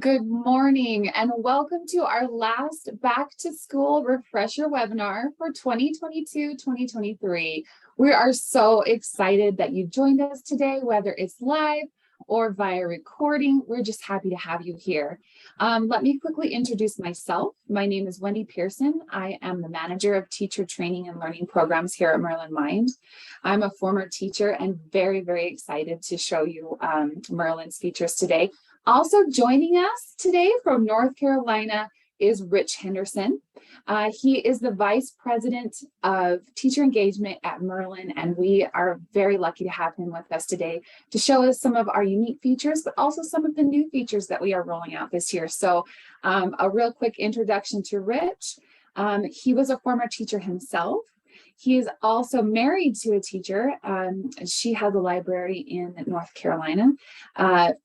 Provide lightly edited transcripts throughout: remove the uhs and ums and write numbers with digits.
Good morning and welcome to our last back to school refresher webinar for 2022-2023. We are so excited that you joined us today, whether it's live or via recording. We're just happy to have you here. Let me quickly introduce myself. My name is Wendy Pearson. I am the manager of teacher training and learning programs here at Merlin Mind. I'm a former teacher and very, very excited to show you Merlin's features today. Also joining us today from North Carolina is Rich Henderson. He is the Vice President of Teacher Engagement at Merlin, and we are very lucky to have him with us today to show us some of our unique features, but also some of the new features that we are rolling out this year. So a real quick introduction to Rich. He was a former teacher himself. He is also married to a teacher. She has a library in North Carolina.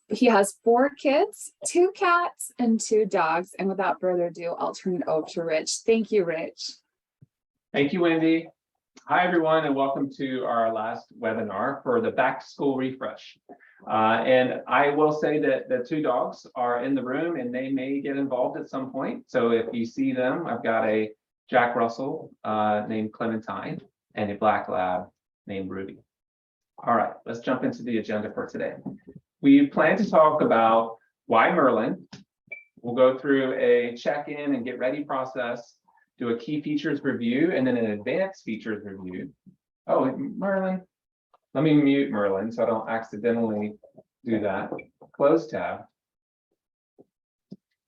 He has 4 kids, 2 cats, and 2 dogs. And without further ado, I'll turn it over to Rich. Thank you, Rich. Thank you, Wendy. Hi, everyone, and welcome to our last webinar for the back to school refresh. And I will say that the 2 dogs are in the room and they may get involved at some point. So if you see them, I've got a Jack Russell named Clementine and a black lab named Ruby. All right, let's jump into the agenda for today. We plan to talk about why Merlin. We'll go through a check-in and get ready process, do a key features review, and then an advanced features review. Oh, Merlin, let me mute Merlin so I don't accidentally do that. Close tab.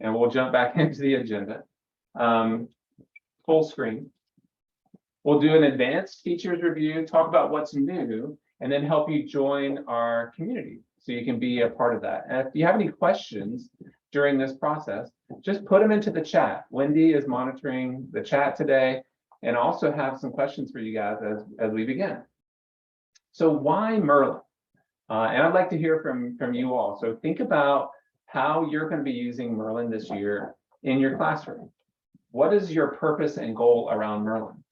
And we'll jump back into the agenda. Full screen. We'll do an advanced features review, talk about what's new, and then help you join our community so you can be a part of that. And if you have any questions during this process, just put them into the chat. Wendy is monitoring the chat today and also have some questions for you guys as we begin. So why Merlin? And I'd like to hear from you all. So think about how you're going to be using Merlin this year in your classroom. What is your purpose and goal around Merlin?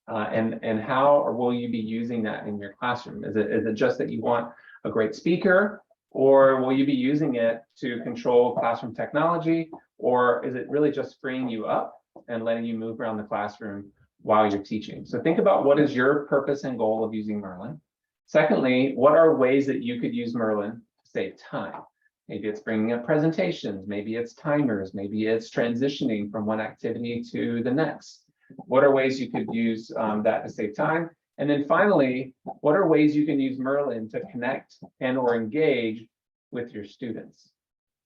And how will you be using that in your classroom? Is it just that you want a great speaker, or will you be using it to control classroom technology, or is it really just freeing you up and letting you move around the classroom while you're teaching? So think about what is your purpose and goal of using Merlin. Secondly, what are ways that you could use Merlin to save time? Maybe it's bringing up presentations, maybe it's timers, maybe it's transitioning from one activity to the next. What are ways you could use that to save time? And then finally, what are ways you can use Merlin to connect and or engage with your students?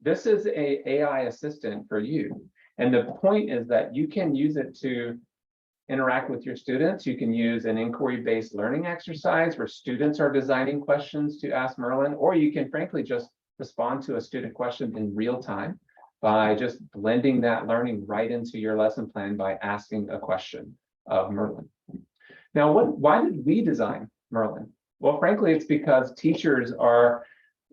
This is an AI assistant for you. And the point is that you can use it to interact with your students. You can use an inquiry-based learning exercise where students are designing questions to ask Merlin, or you can frankly just respond to a student question in real time by just blending that learning right into your lesson plan by asking a question of Merlin. Now, why did we design Merlin? Well, frankly, it's because teachers are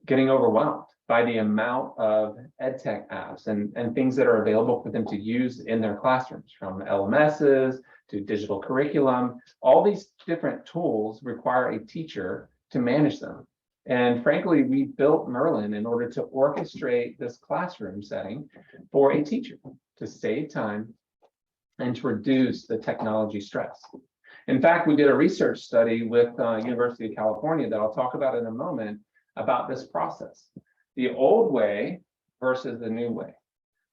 getting overwhelmed by the amount of EdTech apps and things that are available for them to use in their classrooms, from LMSs to digital curriculum. All these different tools require a teacher to manage them. And frankly, we built Merlin in order to orchestrate this classroom setting for a teacher to save time and to reduce the technology stress. In fact, we did a research study with University of California that I'll talk about in a moment about this process, the old way versus the new way.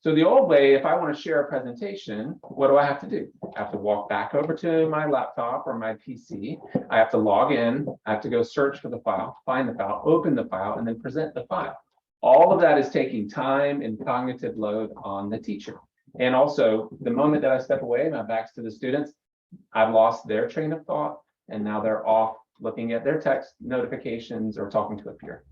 So the old way, if I want to share a presentation, what do I have to do? I have to walk back over to my laptop or my PC. I have to log in. I have to go search for the file, find the file, open the file, and then present the file. All of that is taking time and cognitive load on the teacher. And also, the moment that I step away, my back's to the students, I've lost their train of thought, and now they're off looking at their text notifications or talking to a peer.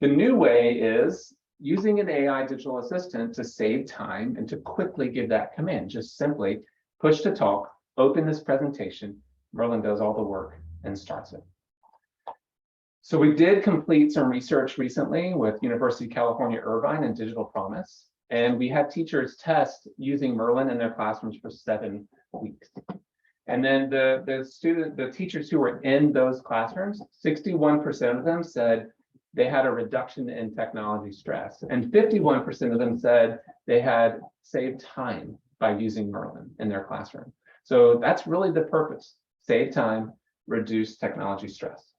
The new way is using an AI digital assistant to save time and to quickly give that command. Just simply push to talk, open this presentation, Merlin does all the work and starts it. So we did complete some research recently with University of California, Irvine and Digital Promise, and we had teachers test using Merlin in their classrooms for 7 weeks. And then the teachers who were in those classrooms, 61% of them said they had a reduction in technology stress. And 51% of them said they had saved time by using Merlin in their classroom. So that's really the purpose: save time, reduce technology stress.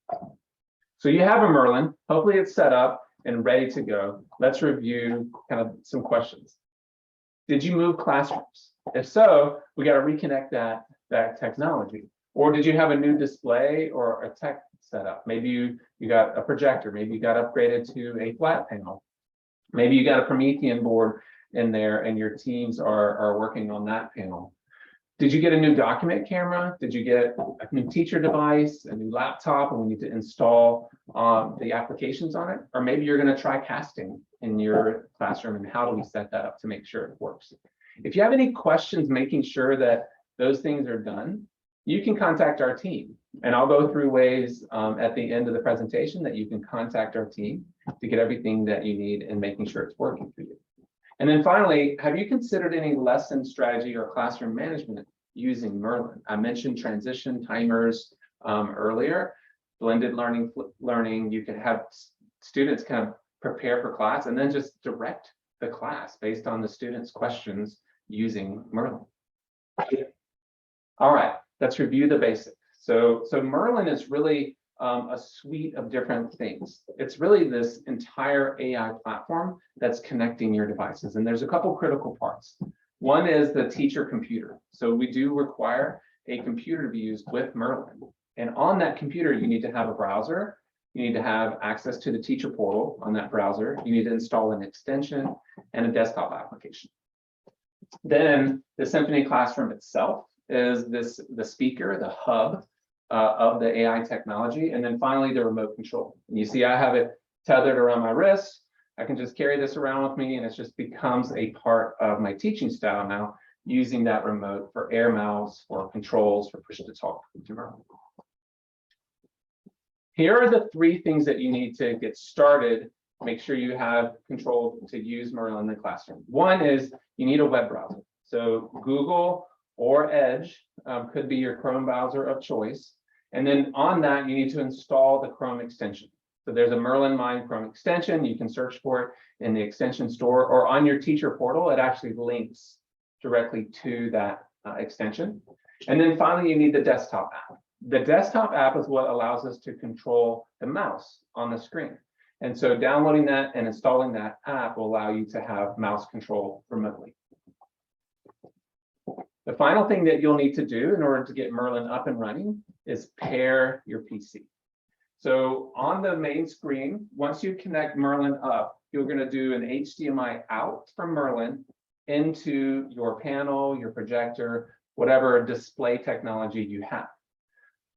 So you have a Merlin, hopefully it's set up and ready to go. Let's review kind of some questions. Did you move classrooms? If so, we got to reconnect that technology. Or did you have a new display or a tech setup? Maybe you got a projector, maybe you got upgraded to a flat panel. Maybe you got a Promethean board in there and your teams are working on that panel. Did you get a new document camera? Did you get a new teacher device, a new laptop, and we need to install the applications on it? Or maybe you're going to try casting in your classroom, and how do we set that up to make sure it works? If you have any questions making sure that those things are done, you can contact our team. And I'll go through ways at the end of the presentation that you can contact our team to get everything that you need and making sure it's working for you. And then finally, have you considered any lesson strategy or classroom management using Merlin? I mentioned transition timers earlier, blended learning. You can have students kind of prepare for class and then just direct the class based on the students' questions using Merlin. All right, let's review the basics. So Merlin is really a suite of different things. It's really this entire AI platform that's connecting your devices. And there's a couple critical parts. One is the teacher computer. So we do require a computer to be used with Merlin. And on that computer, you need to have a browser. You need to have access to the teacher portal on that browser. You need to install an extension and a desktop application. Then the Symphony Classroom itself is the speaker, the hub of the AI technology. And then finally, the remote control. And you see I have it tethered around my wrist. I can just carry this around with me, and it just becomes a part of my teaching style now, using that remote for air mouse, for controls, for push to talk to Merlin. Here are the three things that you need to get started. Make sure you have control to use Merlin in the classroom. One is you need a web browser. So Google or Edge could be your Chrome browser of choice. And then on that, you need to install the Chrome extension. So there's a Merlin Mind Chrome extension. You can search for it in the extension store or on your teacher portal. It actually links directly to that extension. And then finally, you need the desktop app. The desktop app is what allows us to control the mouse on the screen. And so downloading that and installing that app will allow you to have mouse control remotely. The final thing that you'll need to do in order to get Merlin up and running is pair your PC. So on the main screen, once you connect Merlin up, you're going to do an HDMI out from Merlin into your panel, your projector, whatever display technology you have.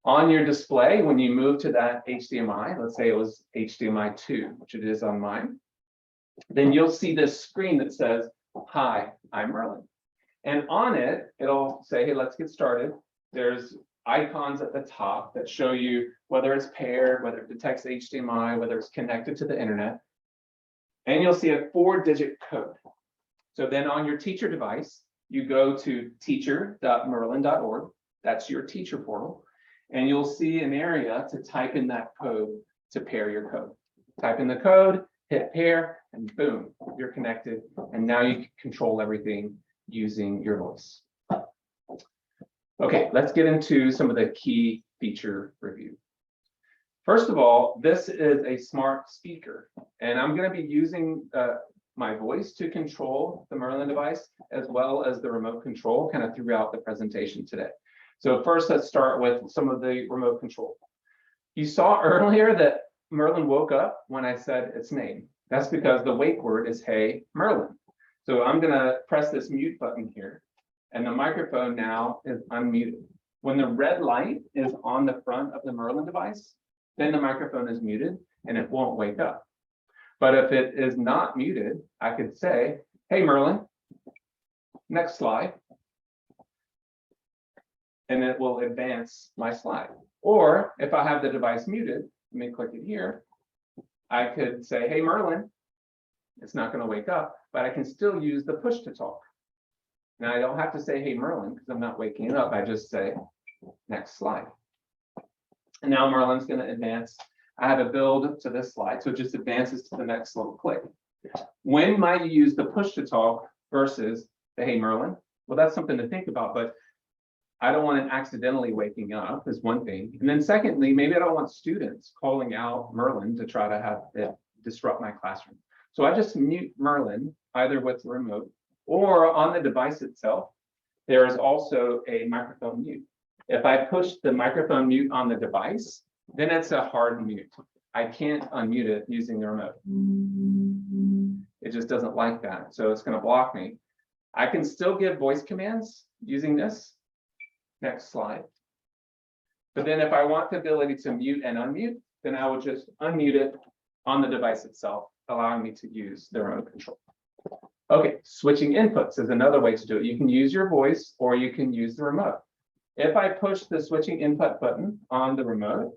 On your display, when you move to that HDMI, let's say it was HDMI 2, which it is on mine, then you'll see this screen that says, "Hi, I'm Merlin." And on it, it'll say, "Hey, let's get started." There's icons at the top that show you whether it's paired, whether it detects HDMI, whether it's connected to the internet. And you'll see a 4-digit code. So then on your teacher device, you go to teacher.merlin.org. That's your teacher portal. And you'll see an area to type in that code to pair your code. Type in the code, hit pair, and boom, you're connected. And now you can control everything using your voice. Okay, let's get into some of the key feature review. First of all, this is a smart speaker, and I'm going to be using my voice to control the Merlin device as well as the remote control kind of throughout the presentation today. So first, let's start with some of the remote control. You saw earlier that Merlin woke up when I said its name. That's because the wake word is "Hey, Merlin." So I'm going to press this mute button here, and the microphone now is unmuted. When the red light is on the front of the Merlin device, then the microphone is muted and it won't wake up. But if it is not muted, I could say, "Hey, Merlin, next slide." And it will advance my slide. Or if I have the device muted, let me click it here, I could say, "Hey, Merlin." It's not going to wake up, but I can still use the push to talk. Now I don't have to say, "Hey, Merlin," because I'm not waking it up. I just say, "Next slide." And now Merlin's going to advance I have a build to this slide, so it just advances to the next little click. When might you use the push to talk versus the hey Merlin? Well, that's something to think about, but I don't want it accidentally waking up is one thing. And then secondly, maybe I don't want students calling out Merlin to try to have it disrupt my classroom. So I just mute Merlin either with the remote or on the device itself. There is also a microphone mute. If I push the microphone mute on the device, then it's a hard mute. I can't unmute it using the remote. It just doesn't like that. So it's going to block me. I can still give voice commands using this. Next slide. But then if I want the ability to mute and unmute, then I will just unmute it on the device itself, allowing me to use the remote control. Okay, switching inputs is another way to do it. You can use your voice or you can use the remote. If I push the switching input button on the remote,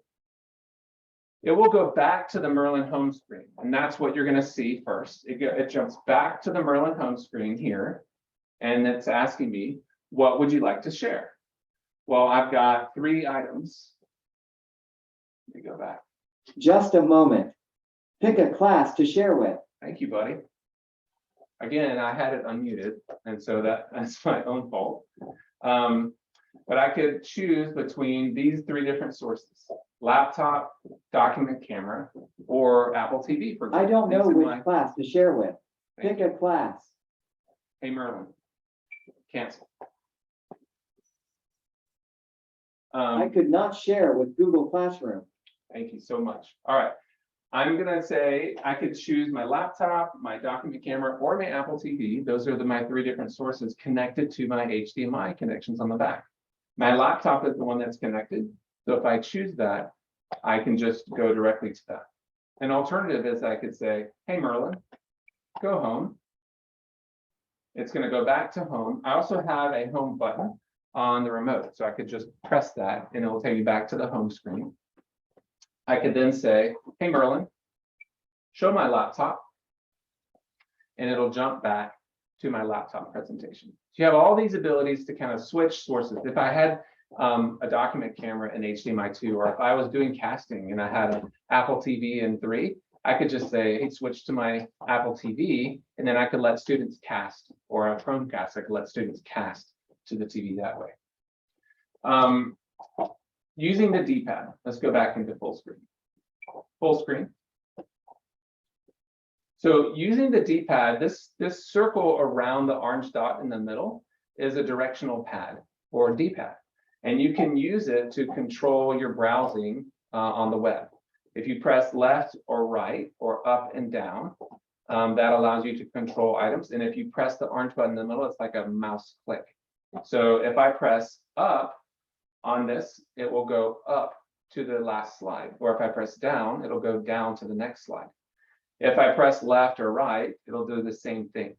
it will go back to the Merlin home screen. And that's what you're going to see first. It jumps back to the Merlin home screen here. And it's asking me, what would you like to share? Well, I've got 3 items. Let me go back. Just a moment. Pick a class to share with. Thank you, buddy. Again, I had it unmuted, and so that's my own fault. But I could choose between these 3 different sources: laptop, document camera, or Apple TV. For I don't know These are which my- class to share with. Thank Pick a class. Hey, Merlin, cancel. I could not share with Google Classroom. Thank you so much. All right. I'm going to say I could choose my laptop, my document camera, or my Apple TV. Those are my 3 different sources connected to my HDMI connections on the back. My laptop is the one that's connected. So if I choose that, I can just go directly to that. An alternative is I could say, hey, Merlin, go home. It's going to go back to home. I also have a home button on the remote. So I could just press that and it will take me back to the home screen. I could then say, hey, Merlin, show my laptop. And it'll jump back to my laptop presentation. So you have all these abilities to kind of switch sources. If I had a document camera in HDMI 2, or if I was doing casting and I had an Apple TV in 3, I could just say, hey, switch to my Apple TV, and then I could let students cast, or a Chromecast, I could let students cast to the TV that way. Using the D-pad, let's go back into full screen. Full screen. So using the D-pad, this circle around the orange dot in the middle is a directional pad or D-pad. And you can use it to control your browsing on the web. If you press left or right or up and down, that allows you to control items. And if you press the orange button in the middle, it's like a mouse click. So if I press up on this, it will go up to the last slide. Or if I press down, it'll go down to the next slide. If I press left or right, it'll do the same thing.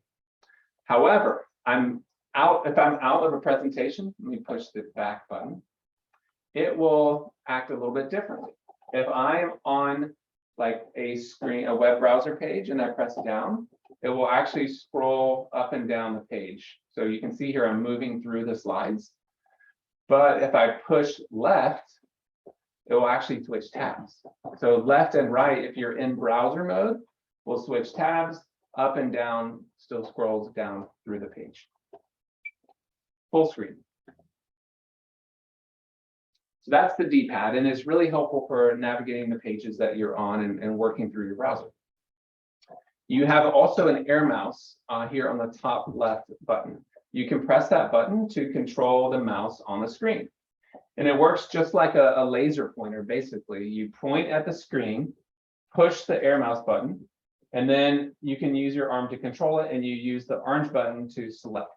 However, if I'm out of a presentation, let me push the back button. It will act a little bit differently. If I'm on like a screen, a web browser page, and I press down, it will actually scroll up and down the page. So you can see here, I'm moving through the slides. But if I push left, it will actually switch tabs. So left and right, if you're in browser mode, will switch tabs. Up and down still scrolls down through the page. Full screen. So that's the D-pad, and it's really helpful for navigating the pages that you're on and working through your browser. You have also an air mouse here on the top left button. You can press that button to control the mouse on the screen. And it works just like a laser pointer, basically. You point at the screen, push the air mouse button, and then you can use your arm to control it, and you use the orange button to select.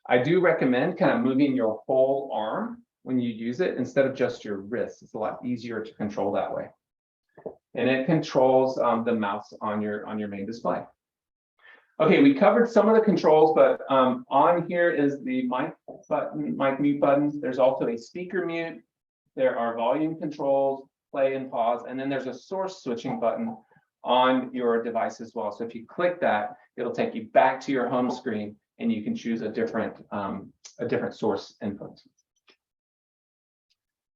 I do recommend kind of moving your whole arm when you use it instead of just your wrist. It's a lot easier to control that way. And it controls the mouse on your main display. Okay, we covered some of the controls, but on here is the mic button, mic mute buttons. There's also a speaker mute. There are volume controls, play and pause, and then there's a source switching button on your device as well. So if you click that, it'll take you back to your home screen, and you can choose a different source input.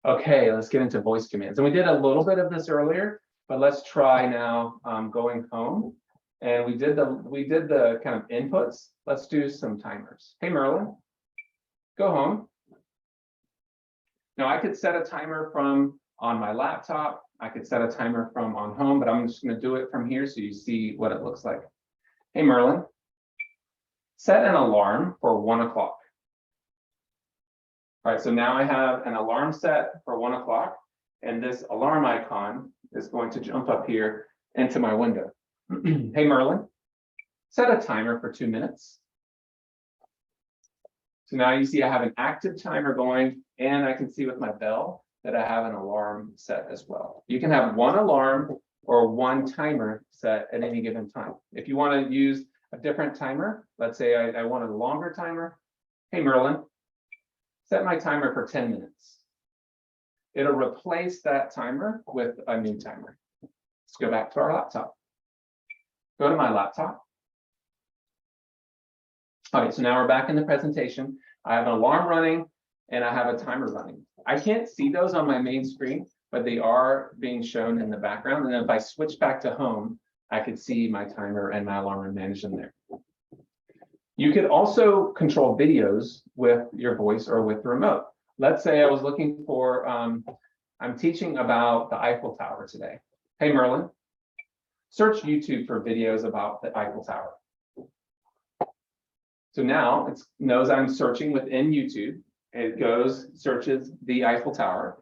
Okay, let's get into voice commands. And we did a little bit of this earlier, but let's try now going home. And we did the kind of inputs. Let's do some timers. Hey, Merlin, go home. Now I could set a timer from on my laptop. I could set a timer from on home, but I'm just going to do it from here so you see what it looks like. Hey, Merlin, set an alarm for 1 o'clock. All right, so now I have an alarm set for 1 o'clock, and this alarm icon is going to jump up here into my window. Hey, Merlin, set a timer for 2 minutes. So now you see I have an active timer going, and I can see with my bell that I have an alarm set as well. You can have one alarm or one timer set at any given time. If you want to use a different timer, let's say I wanted a longer timer. Hey, Merlin, set my timer for 10 minutes. It'll replace that timer with a new timer. Let's go back to our laptop. Go to my laptop. All right, so now we're back in the presentation. I have an alarm running and I have a timer running. I can't see those on my main screen, but they are being shown in the background. And then if I switch back to home, I could see my timer and my alarm and manage them there. You could also control videos with your voice or with the remote. Let's say I was looking for, I'm teaching about the Eiffel Tower today. Hey, Merlin, search YouTube for videos about the Eiffel Tower. So now it knows I'm searching within YouTube. It goes, searches the Eiffel Tower.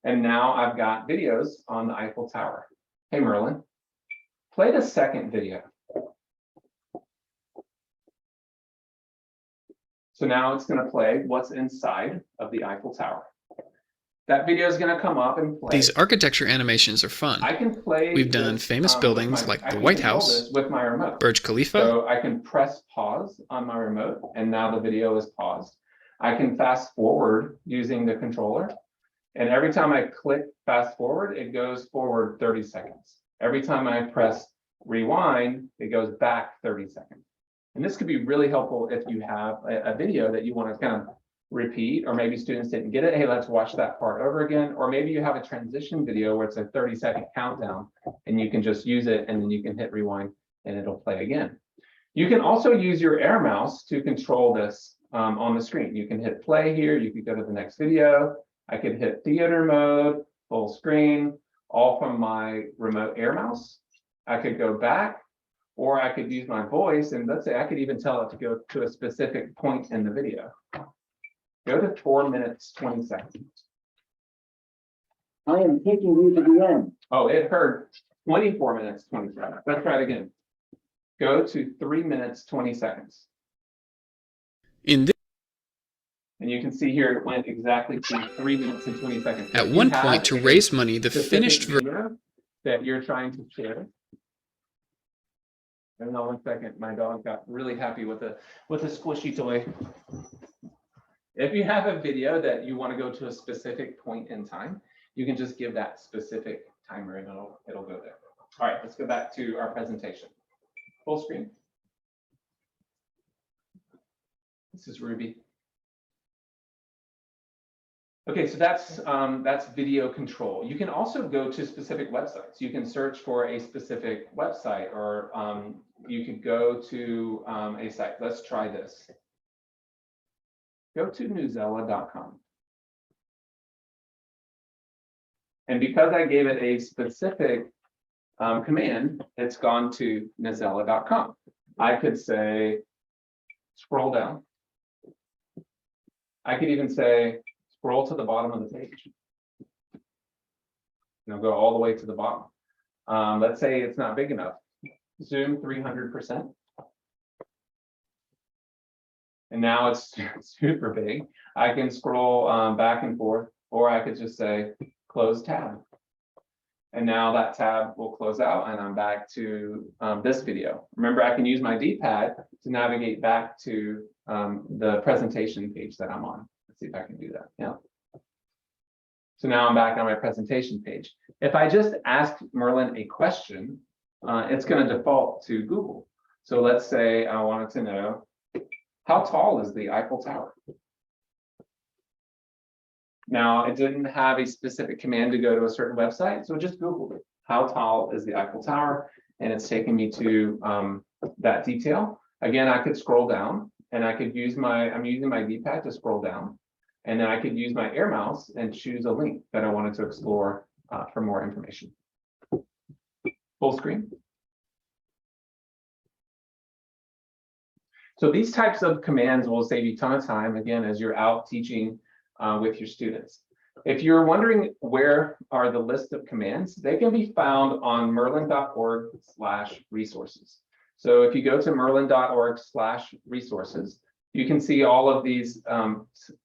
And now I've got videos on the Eiffel Tower. Hey, Merlin, play the second video. So now it's going to play what's inside of the Eiffel Tower. That video is going to come up and play. These architecture animations are fun. I can play. We've done famous buildings like the White House, with my remote. Burj Khalifa. So I can press pause on my remote, and now the video is paused. I can fast forward using the controller, and every time I click fast forward, it goes forward 30 seconds. Every time I press rewind, it goes back 30 seconds. And this could be really helpful if you have a video that you want to kind of repeat, or maybe students didn't get it. Hey, let's watch that part over again. Or maybe you have a transition video where it's a 30-second countdown and you can just use it and then you can hit rewind and it'll play again. You can also use your air mouse to control this on the screen. You can hit play here. You could go to the next video. I could hit theater mode, full screen, all from my remote air mouse. I could go back, or I could use my voice, and let's say I could even tell it to go to a specific point in the video. Go to 4 minutes, 20 seconds. I am taking you to the end. Oh, it heard 24 minutes, 20 seconds. Let's try it again. Go to 3 minutes, 20 seconds. In this, And you can see here it went exactly to 3 minutes and 20 seconds. at one point, to raise money, the finished version that you're trying to share. Hang on 1 second. My dog got really happy with a squishy toy. If you have a video that you want to go to a specific point in time, you can just give that specific timer and it'll go there. All right, let's go back to our presentation. Full screen. This is Ruby. Okay, so that's video control. You can also go to specific websites. You can search for a specific website, or you could go to a site. Let's try this. Go to newsela.com. And because I gave it a specific command, it's gone to newsela.com. I could say, scroll down. I could even say, scroll to the bottom of the page. Go all the way to the bottom. Let's say it's not big enough. Zoom 300%. And now it's super big. I can scroll back and forth, or I could just say close tab. And now that tab will close out and I'm back to this video. Remember, I can use my D-pad to navigate back to the presentation page that I'm on. Let's see if I can do that. Yeah. So now I'm back on my presentation page. If I just ask Merlin a question, it's going to default to Google. So let's say I wanted to know, how tall is the Eiffel Tower? Now, it didn't have a specific command to go to a certain website, so just Googled it. How tall is the Eiffel Tower? And it's taking me to that detail. Again, I could scroll down and I could use I'm using my D-pad to scroll down. And then I could use my air mouse and choose a link that I wanted to explore for more information. Full screen. So these types of commands will save you a ton of time, again, as you're out teaching with your students. If you're wondering where are the list of commands, they can be found on merlin.org/resources. So if you go to merlin.org/resources, you can see all of these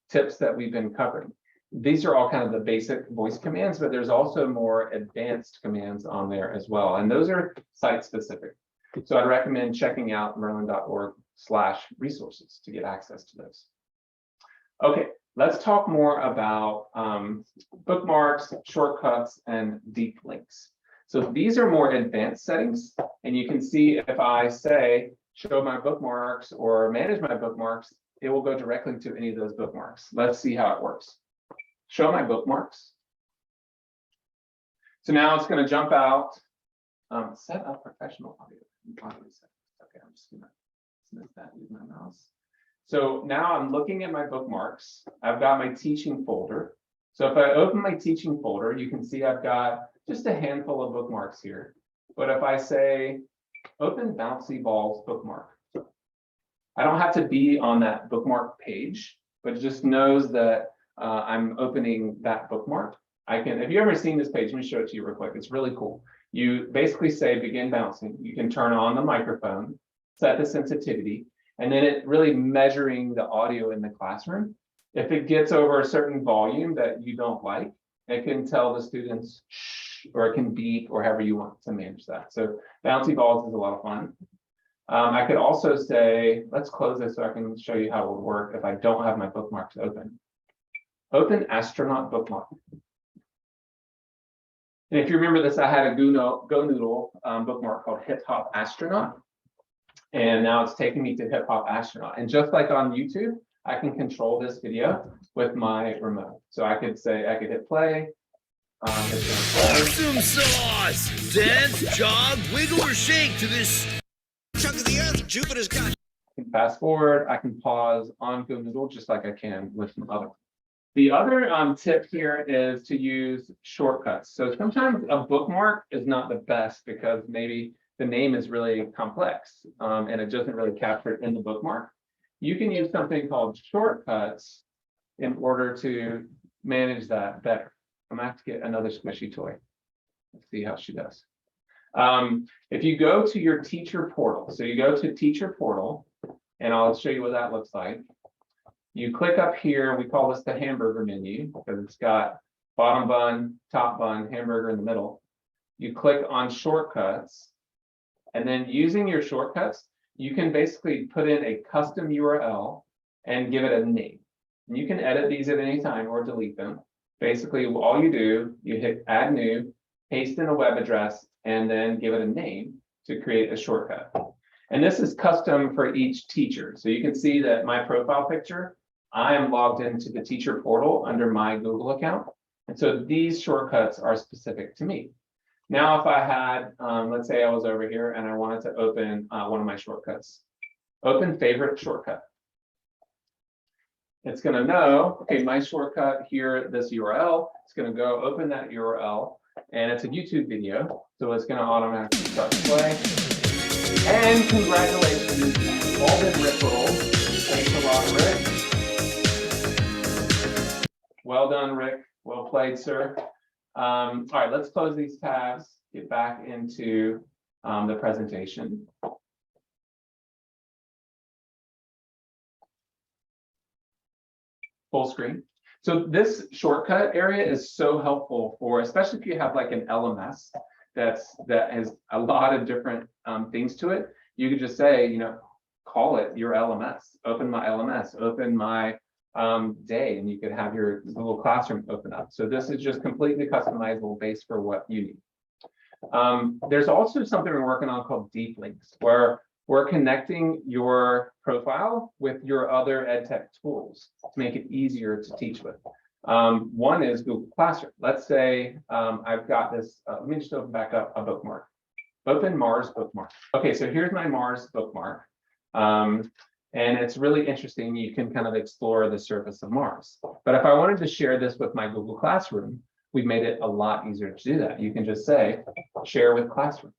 tips that we've been covering. These are all kind of the basic voice commands, but there's also more advanced commands on there as well. And those are site specific. So I'd recommend checking out merlin.org/resources to get access to those. Okay, let's talk more about bookmarks, shortcuts, and deep links. So these are more advanced settings. And you can see if I say, show my bookmarks or manage my bookmarks, it will go directly to any of those bookmarks. Let's see how it works. Show my bookmarks. So now it's going to jump out. Set up professional audio. Okay, I'm just going to submit that with my mouse. So now I'm looking at my bookmarks. I've got my teaching folder. So if I open my teaching folder, you can see I've got just a handful of bookmarks here. But if I say, open Bouncy Balls bookmark, I don't have to be on that bookmark page, but it just knows that I'm opening that bookmark. Have you ever seen this page? Let me show it to you real quick. It's really cool. You basically say begin bouncing. You can turn on the microphone, set the sensitivity, and then it really measuring the audio in the classroom. If it gets over a certain volume that you don't like, it can tell the students shh, or it can beep, or however you want to manage that. So Bouncy Balls is a lot of fun. I could also say, let's close this so I can show you how it would work if I don't have my bookmarks open. Open Astronaut bookmark. And if you remember this, I had a Go Noodle bookmark called Hip Hop Astronaut. And now it's taking me to Hip Hop Astronaut. And just like on YouTube, I can control this video with my remote. So I could say, I could hit play. Awesome sauce! Dance, jog, wiggle, or shake to this chunk of the earth Jupiter's got. I can fast forward, I can pause on Go Noodle just like I can with some other. The other tip here is to use shortcuts. So sometimes a bookmark is not the best because maybe the name is really complex and it doesn't really capture it in the bookmark. You can use something called shortcuts in order to manage that better. I'm gonna have to get another squishy toy. Let's see how she does. If you go to your teacher portal, so you go to teacher portal, and I'll show you what that looks like. You click up here, we call this the hamburger menu because it's got bottom bun, top bun, hamburger in the middle. You click on shortcuts, and then using your shortcuts, you can basically put in a custom URL and give it a name. And you can edit these at any time or delete them. Basically, all you do, you hit add new, paste in a web address, and then give it a name to create a shortcut. And this is custom for each teacher. So you can see that my profile picture, I am logged into the teacher portal under my Google account. And so these shortcuts are specific to me. Now, if I had, let's say I was over here and I wanted to open one of my shortcuts, open favorite shortcut. It's going to know, okay, my shortcut here, this URL, it's going to go open that URL, and it's a YouTube video, so it's going to automatically start to play. And congratulations, all been rickrolled. Thanks a lot, Rick. Well done, Rick. Well played, sir. All right, let's close these tabs, get back into the presentation. Full screen. So this shortcut area is so helpful for, especially if you have like an LMS that has a lot of different things to it. You could just say, you know, call it your LMS, open my LMS, open my day, and you could have your Google Classroom open up. So this is just completely customizable based for what you need. There's also something we're working on called deep links, where we're connecting your profile with your other EdTech tools to make it easier to teach with. One is Google Classroom. Let's say I've got this, let me just open back up a bookmark. Open Mars bookmark. Okay, so here's my Mars bookmark. And it's really interesting. You can kind of explore the surface of Mars. But if I wanted to share this with my Google Classroom, we've made it a lot easier to do that. You can just say, share with Classroom.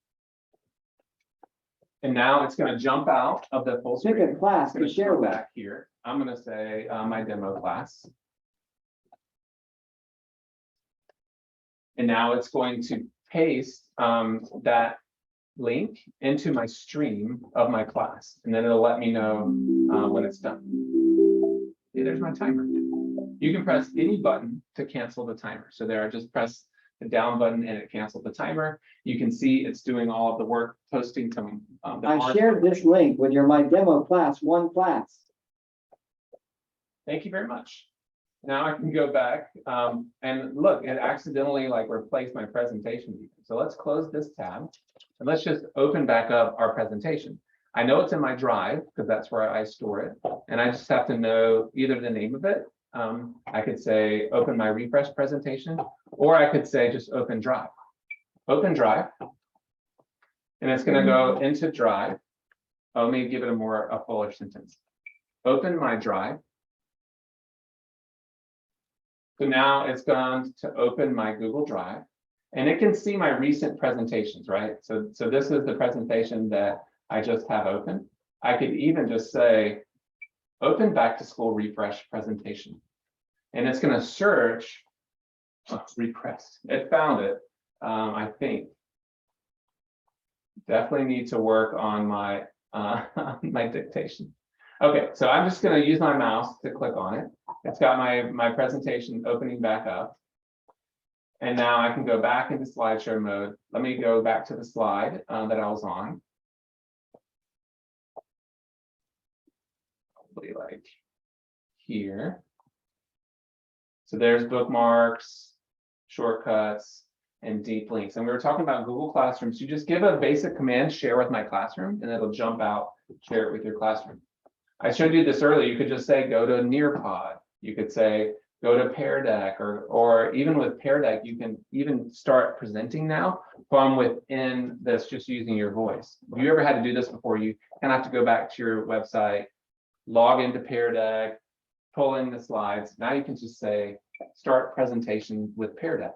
And now it's going to jump out of the full screen. Pick a class to share with. Back here. I'm going to say my demo class. And now it's going to paste that link into my stream of my class. And then it'll let me know when it's done. Okay, there's my timer. You can press any button to cancel the timer. So there, I just press the down button and it canceled the timer. You can see it's doing all of the work, posting some. I shared this link with your My Demo Class 1 class. Thank you very much. Now I can go back and look, it accidentally like replaced my presentation. So let's close this tab and let's just open back up our presentation. I know it's in my drive because that's where I store it. And I just have to know either the name of it. I could say open my refresh presentation, or I could say just open drive. Open drive. And it's going to go into drive. Let me give it a fuller sentence. Open my drive. So now it's gone to open my Google Drive, and it can see my recent presentations, right? So this is the presentation that I just have open. I could even just say, open back to school refresh presentation. And it's going to search, request. It found it, I think. Definitely need to work on my, my dictation. Okay, so I'm just going to use my mouse to click on it. It's got my presentation opening back up. And now I can go back into slideshow mode. Let me go back to the slide that I was on. Probably like here. So there's bookmarks, shortcuts, and deep links. And we were talking about Google Classroom. So you just give a basic command, share with my classroom, and it'll jump out, share it with your classroom. I showed you this earlier. You could just say, go to Nearpod. You could say, go to Pear Deck, or even with Pear Deck, you can even start presenting now from within this, just using your voice. If you ever had to do this before, you kind of have to go back to your website, log into Pear Deck, pull in the slides. Now you can just say, start presentation with Pear Deck.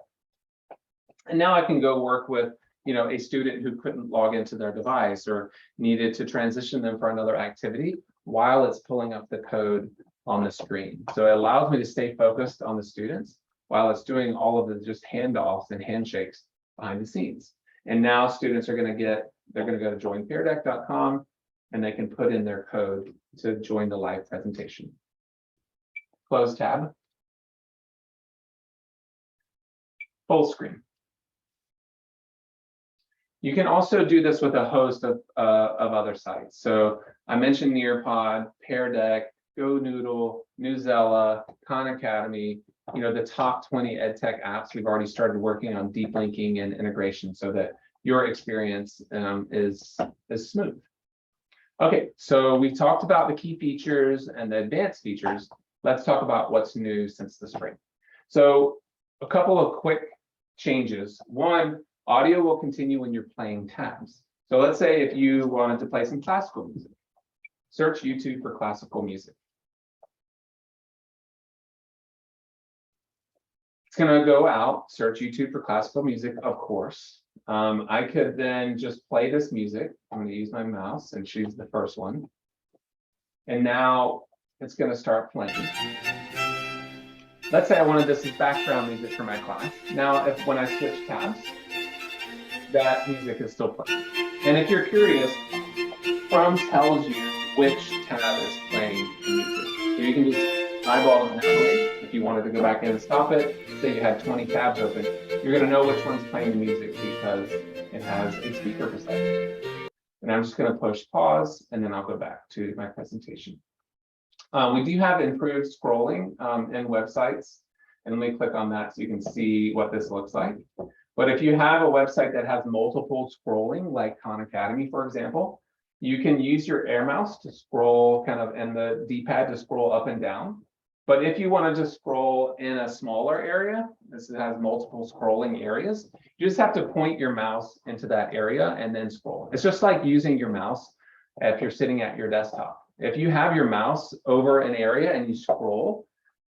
And now I can go work with, you know, a student who couldn't log into their device or needed to transition them for another activity while it's pulling up the code on the screen. So it allows me to stay focused on the students while it's doing all of the just handoffs and handshakes behind the scenes. And now students are going to they're going to go to joinpeardeck.com and they can put in their code to join the live presentation. Close tab. Full screen. You can also do this with a host of other sites. So I mentioned Nearpod, Pear Deck, GoNoodle, Newsela, Khan Academy, you know, the top 20 EdTech apps. We've already started working on deep linking and integration so that your experience is smooth. Okay, so we've talked about the key features and the advanced features. Let's talk about what's new since the spring. So a couple of quick changes. One, audio will continue when you're playing tabs. So let's say if you wanted to play some classical music, search YouTube for classical music. It's going to go out, search YouTube for classical music, of course. I could then just play this music. I'm going to use my mouse and choose the first one. And now it's going to start playing. Let's say I wanted this as background music for my class. Now, when I switch tabs, that music is still playing. And if you're curious, Chrome tells you which tab is playing the music. So you can just eyeball it that way. If you wanted to go back in and stop it, say you had 20 tabs open, you're going to know which one's playing the music because it has a speaker preset. And I'm just going to push pause, and then I'll go back to my presentation. We do have improved scrolling in websites. And let me click on that so you can see what this looks like. But if you have a website that has multiple scrolling, like Khan Academy, for example, you can use your air mouse to scroll kind of and the D-pad to scroll up and down. But if you want to just scroll in a smaller area, this has multiple scrolling areas, you just have to point your mouse into that area and then scroll. It's just like using your mouse if you're sitting at your desktop. If you have your mouse over an area and you scroll,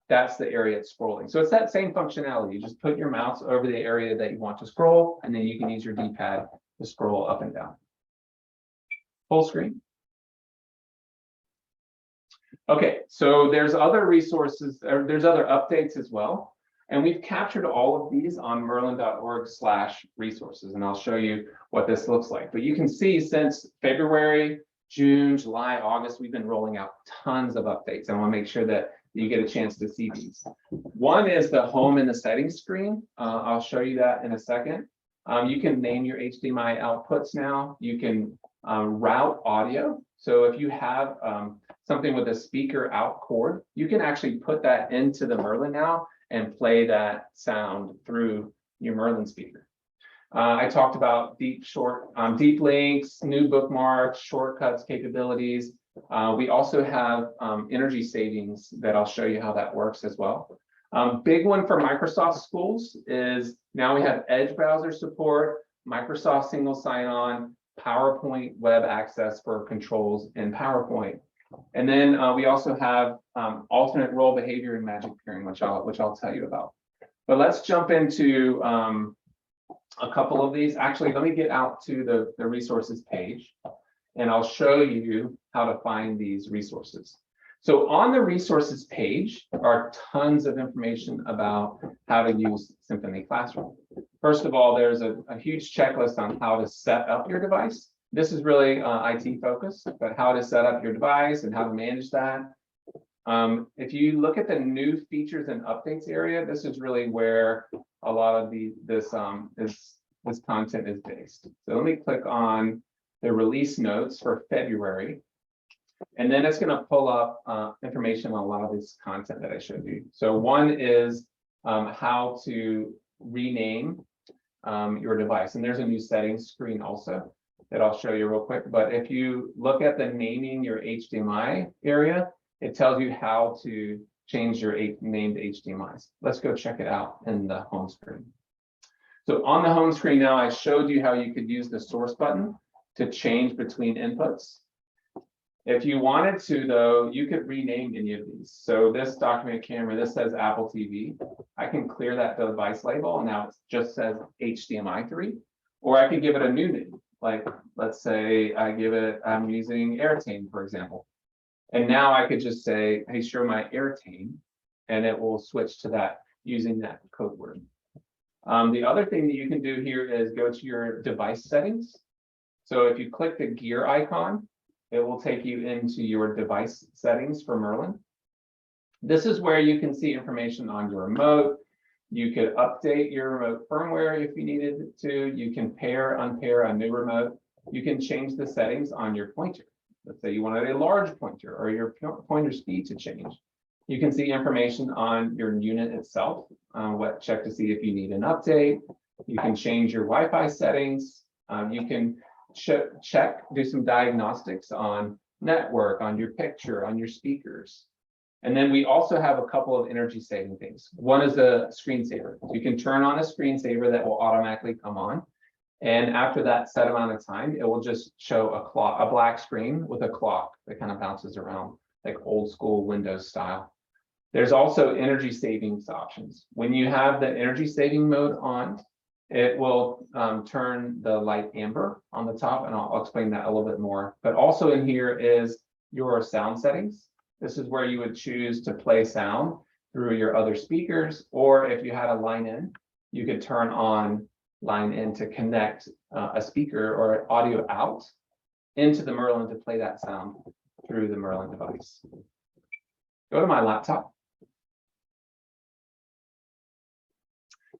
that's the area it's scrolling. So it's that same functionality. You just put your mouse over the area that you want to scroll, and then you can use your D-pad to scroll up and down. Full screen. Okay, so there's other resources, or there's other updates as well. And we've captured all of these on merlin.org/resources, and I'll show you what this looks like. But you can see since February, June, July, August, we've been rolling out tons of updates. I want to make sure that you get a chance to see these. One is the home and the settings screen. I'll show you that in a second. You can name your HDMI outputs now. You can route audio. So if you have something with a speaker out cord, you can actually put that into the Merlin now and play that sound through your Merlin speaker. I talked about deep links, new bookmarks, shortcuts capabilities. We also have energy savings that I'll show you how that works as well. Big one for Microsoft schools is now we have Edge browser support, Microsoft single sign-on, PowerPoint web access for controls in PowerPoint. And then we also have alternate role behavior and magic pairing, which I'll tell you about. But let's jump into a couple of these. Actually, let me get out to the resources page, and I'll show you how to find these resources. So on the resources page are tons of information about how to use Symphony Classroom. First of all, there's a huge checklist on how to set up your device. This is really IT focused, but how to set up your device and how to manage that. If you look at the new features and updates area, this is really where a lot of this content is based. So let me click on the release notes for February. And then it's going to pull up information on a lot of this content that I showed you. So one is how to rename your device. And there's a new settings screen also that I'll show you real quick. But if you look at the naming your HDMI area, it tells you how to change your named HDMIs. Let's go check it out in the home screen. So on the home screen now, I showed you how you could use the source button to change between inputs. If you wanted to, though, you could rename any of these. So this document camera, this says Apple TV. I can clear that device label, and now it just says HDMI 3. Or I could give it a new name. Like, let's say I'm using Airtame, for example. And now I could just say, hey, show my Airtame, and it will switch to that using that code word. The other thing that you can do here is go to your device settings. So if you click the gear icon, it will take you into your device settings for Merlin. This is where you can see information on your remote. You could update your remote firmware if you needed to. You can pair, unpair a new remote. You can change the settings on your pointer. Let's say you wanted a large pointer or your pointer speed to change. You can see information on your unit itself, check to see if you need an update. You can change your Wi-Fi settings. You can do some diagnostics on network, on your picture, on your speakers. And then we also have a couple of energy saving things. One is a screensaver. You can turn on a screensaver that will automatically come on. And after that set amount of time, it will just show a black screen with a clock that kind of bounces around like old school Windows style. There's also energy savings options. When you have the energy saving mode on, it will turn the light amber on the top, and I'll explain that a little bit more. But also in here is your sound settings. This is where you would choose to play sound through your other speakers, or if you had a line in, you could turn on line in to connect a speaker or audio out into the Merlin to play that sound through the Merlin device. Go to my laptop.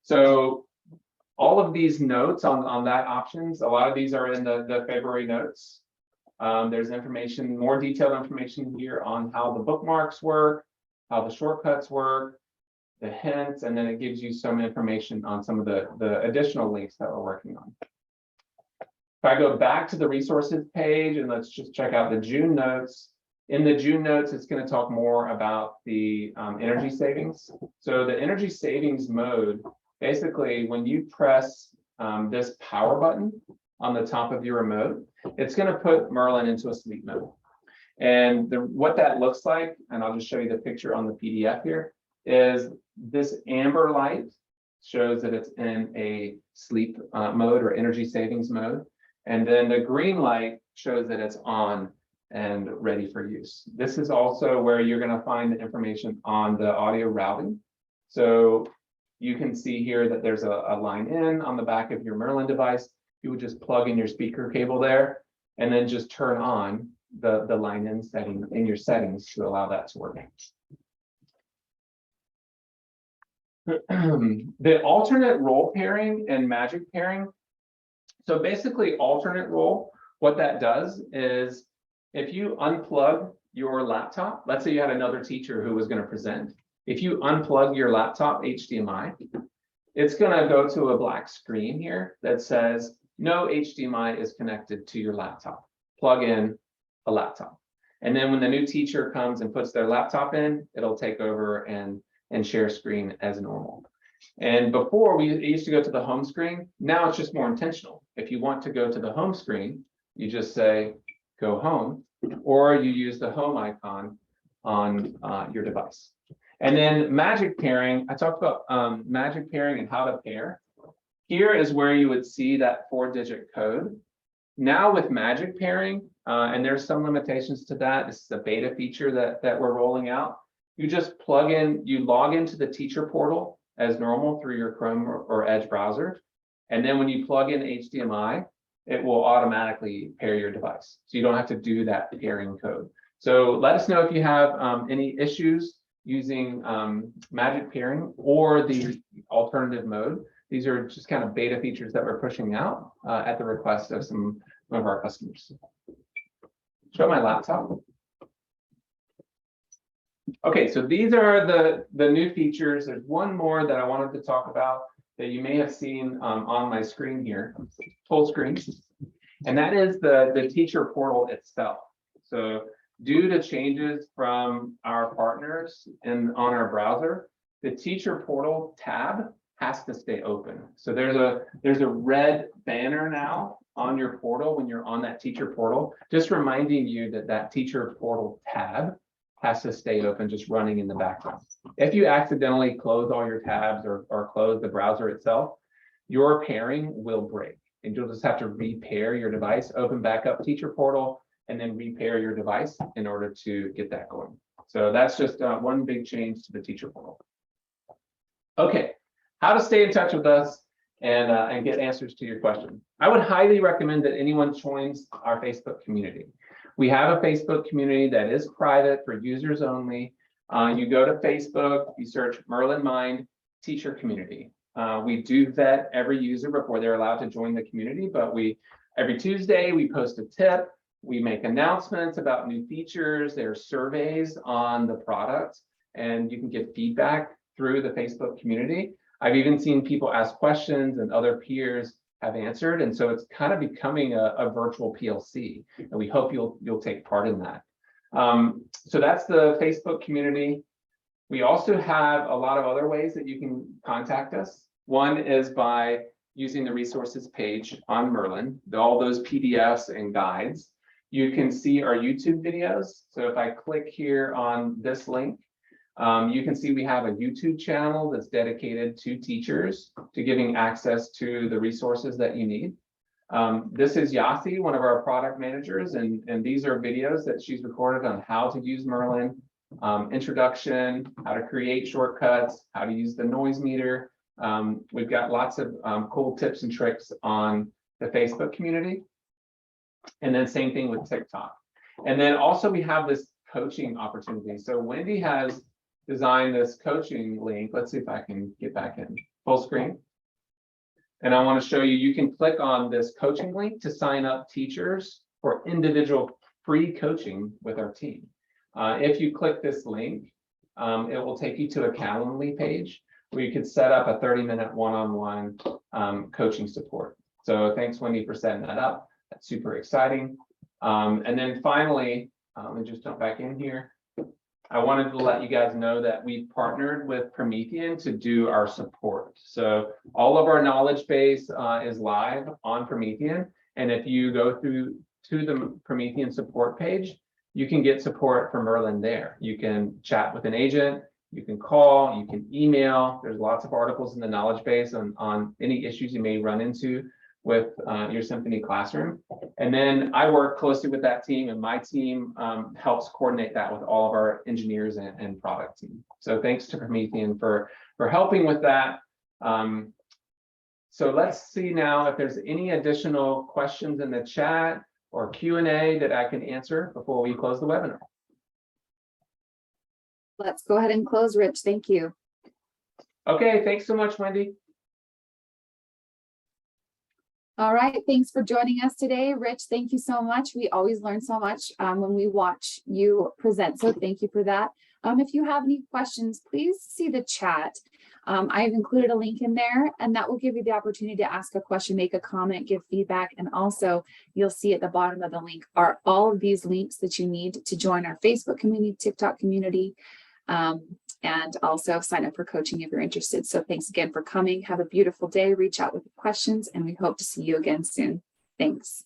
So all of these notes on that options, a lot of these are in the February notes. There's information, more detailed information here on how the bookmarks work, how the shortcuts work, the hints, and then it gives you some information on some of the additional links that we're working on. If I go back to the resources page and let's just check out the June notes, In the June notes, it's going to talk more about the energy savings. So the energy savings mode, basically, when you press this power button on the top of your remote, it's going to put Merlin into a sleep mode. And what that looks like, and I'll just show you the picture on the PDF here, is this amber light shows that it's in a sleep mode or energy savings mode. And then the green light shows that it's on and ready for use. This is also where you're going to find the information on the audio routing. So you can see here that there's a line in on the back of your Merlin device. You would just plug in your speaker cable there and then just turn on the line in setting in your settings to allow that to work. The alternate role pairing and magic pairing. So basically alternate role, what that does is if you unplug your laptop, let's say you had another teacher who was going to present. If you unplug your laptop HDMI, it's going to go to a black screen here that says no HDMI is connected to your laptop. Plug in a laptop. And then when the new teacher comes and puts their laptop in, it'll take over and share screen as normal. And before it used to go to the home screen. Now it's just more intentional. If you want to go to the home screen, you just say go home, or you use the home icon on your device. And then magic pairing, I talked about magic pairing and how to pair. Here is where you would see that 4-digit code. Now with magic pairing, and there's some limitations to that. This is a beta feature that we're rolling out. You just plug in, you log into the teacher portal as normal through your Chrome or Edge browser. And then when you plug in HDMI, it will automatically pair your device. So you don't have to do that pairing code. So let us know if you have any issues using magic pairing or the alternative mode. These are just kind of beta features that we're pushing out at the request of some of our customers. Show my laptop. Okay, so these are the new features. There's one more that I wanted to talk about that you may have seen on my screen here, full screen, and that is the teacher portal itself. So due to changes from our partners and on our browser, the teacher portal tab has to stay open. So there's a red banner now on your portal when you're on that teacher portal, just reminding you that teacher portal tab has to stay open, just running in the background. If you accidentally close all your tabs or close the browser itself, your pairing will break. And you'll just have to repair your device, open back up teacher portal, and then repair your device in order to get that going. So that's just one big change to the teacher portal. Okay, how to stay in touch with us and get answers to your question. I would highly recommend that anyone joins our Facebook community. We have a Facebook community that is private for users only. You go to Facebook, you search Merlin Mind Teacher Community. We do vet every user before they're allowed to join the community, but every Tuesday we post a tip. We make announcements about new features. There are surveys on the product, and you can get feedback through the Facebook community. I've even seen people ask questions and other peers have answered. And so it's kind of becoming a virtual PLC, and we hope you'll take part in that. So that's the Facebook community. We also have a lot of other ways that you can contact us. One is by using the resources page on Merlin, all those PDFs and guides. You can see our YouTube videos. So if I click here on this link, you can see we have a YouTube channel that's dedicated to teachers, to giving access to the resources that you need. This is Yasi, one of our product managers, and these are videos that she's recorded on how to use Merlin, introduction, how to create shortcuts, how to use the noise meter. We've got lots of cool tips and tricks on the Facebook community. And then same thing with TikTok. And then also we have this coaching opportunity. So Wendy has designed this coaching link. Let's see if I can get back in full screen. And I want to show you, you can click on this coaching link to sign up teachers for individual free coaching with our team. If you click this link, it will take you to a Calendly page where you could set up a 30-minute one-on-one coaching support. So thanks, Wendy, for setting that up. That's super exciting. And then finally, Let me just jump back in here. I wanted to let you guys know that we partnered with Promethean to do our support. So all of our knowledge base is live on Promethean. And if you go through to the Promethean support page, you can get support from Merlin there. You can chat with an agent, you can call, you can email. There's lots of articles in the knowledge base on any issues you may run into with your Symphony classroom. And then I work closely with that team, and my team helps coordinate that with all of our engineers and product team. So thanks to Promethean for helping with that. So let's see now if there's any additional questions in the chat or Q&A that I can answer before we close the webinar. Let's go ahead and close, Rich. Thank you. Okay, thanks so much, Wendy. All right, thanks for joining us today. Rich, thank you so much. We always learn so much when we watch you present, so thank you for that. If you have any questions, please see the chat. I've included a link in there, and that will give you the opportunity to ask a question, make a comment, give feedback, and also you'll see at the bottom of the link are all of these links that you need to join our Facebook community, TikTok community, and also sign up for coaching if you're interested. So thanks again for coming. Have a beautiful day. Reach out with questions, and we hope to see you again soon. Thanks.